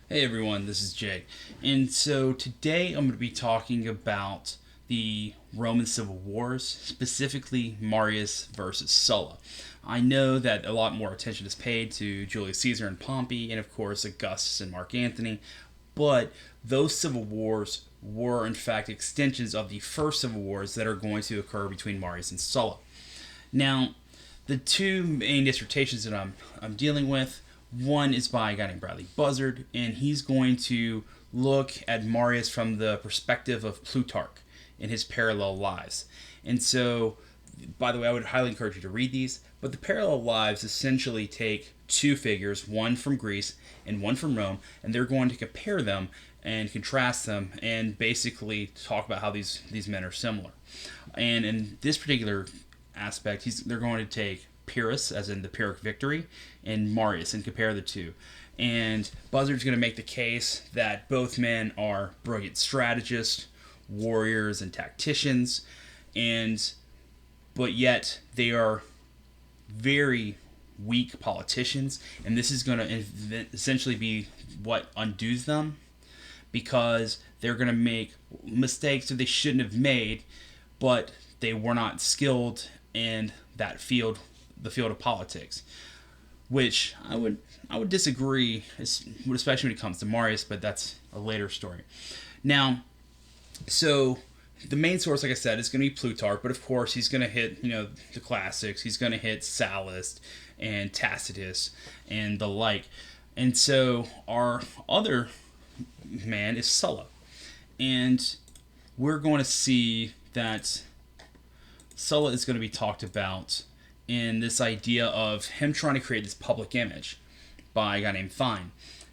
Hey everyone, this is Jay. And so today I'm going to be talking about the Roman Civil Wars, specifically Marius versus Sulla. I know that a lot more attention is paid to Julius Caesar and Pompey, and of course Augustus and Mark Antony, but those civil wars were in fact extensions of the first civil wars that are going to occur between Marius and Sulla. Now, the two main dissertations that I'm dealing with, one is by a guy named Bradley Buzzard, and he's going to look at Marius from the perspective of Plutarch in his parallel lives. And so, by the way, I would highly encourage you to read these, but the parallel lives essentially take two figures, one from Greece and one from Rome, and they're going to compare them and contrast them and basically talk about how these men are similar. And in this particular aspect, they're going to take Pyrrhus, as in the Pyrrhic victory, and Marius, and compare the two. And Buzzard's going to make the case that both men are brilliant strategists, warriors, and tacticians, and but yet they are very weak politicians, and this is going to essentially be what undoes them because they're going to make mistakes that they shouldn't have made, but they were not skilled in that field, the field of politics, which I would disagree, especially when it comes to Marius, but that's a later story. Now, so the main source, like I said, is going to be Plutarch, but of course he's going to hit the classics. He's going to hit Sallust and Tacitus and the like, and so our other man is Sulla, and we're going to see that Sulla is going to be talked about in this idea of him trying to create this public image by a guy named Fine.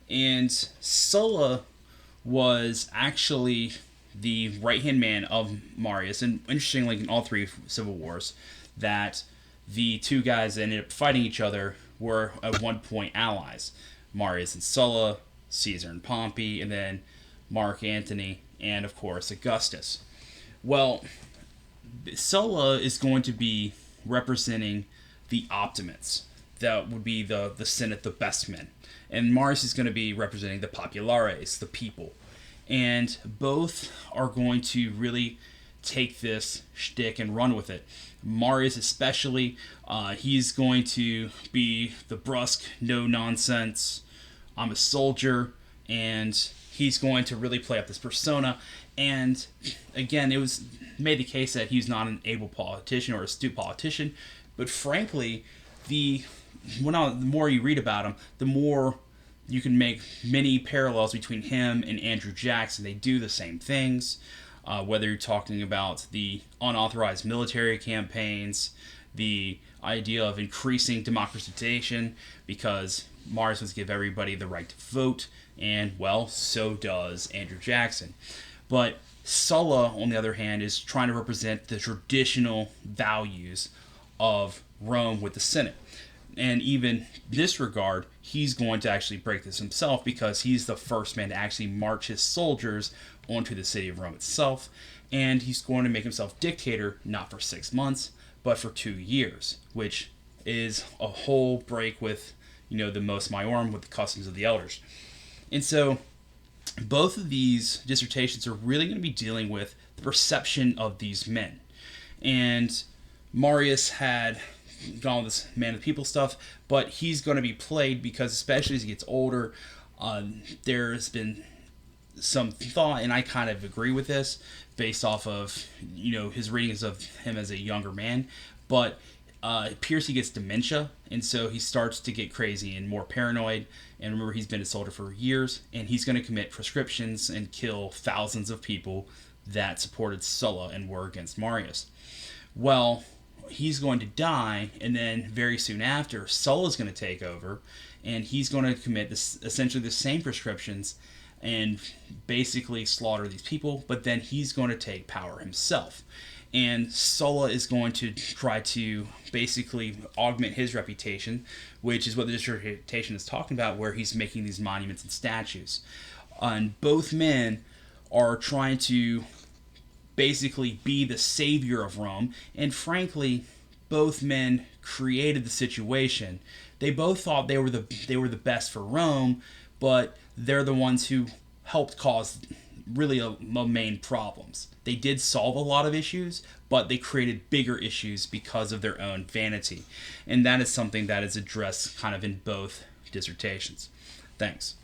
And Sulla was actually the right-hand man of Marius, and interestingly, in all three civil wars, that the two guys that ended up fighting each other were at one point allies. Marius and Sulla, Caesar and Pompey, and then Mark Antony, and of course Augustus. Well, Sulla is going to be representing the optimates. That would be the Senate, the best men. And Marius is going to be representing the populares, the people. And both are going to really take this shtick and run with it. Marius especially, he's going to be the brusque, no nonsense, I'm a soldier, and he's going to really play up this persona. And again, it was made the case that he's not an able politician or astute politician, but frankly, the more you read about him, the more you can make many parallels between him and Andrew Jackson. They do the same things, whether you're talking about the unauthorized military campaigns, the idea of increasing democratization, because Marius wants to give everybody the right to vote, and, well, so does Andrew Jackson. But Sulla, on the other hand, is trying to represent the traditional values of Rome with the Senate. And even this regard, he's going to actually break this himself because he's the first man to actually march his soldiers onto the city of Rome itself. And he's going to make himself dictator not for 6 months, but for 2 years, which is a whole break with, the mos maiorum, with the customs of the elders. And so both of these dissertations are really going to be dealing with the perception of these men. And Marius had gone with this man of the people stuff, but he's going to be played because, especially as he gets older, there's been some thought, and I kind of agree with this, based off of his readings of him as a younger man, but it appears he gets dementia, and so he starts to get crazy and more paranoid. And remember, he's been a soldier for years, and he's going to commit proscriptions and kill thousands of people that supported Sulla and were against Marius. Well, he's going to die, and then very soon after, Sulla's going to take over, and he's going to commit essentially the same proscriptions and basically slaughter these people, but then he's going to take power himself. And Sulla is going to try to basically augment his reputation, which is what the dissertation is talking about, where he's making these monuments and statues. And both men are trying to basically be the savior of Rome, and frankly, both men created the situation. They both thought they were the best for Rome, but they're the ones who helped cause really the main problems. They did solve a lot of issues, but they created bigger issues because of their own vanity. And that is something that is addressed kind of in both dissertations. Thanks.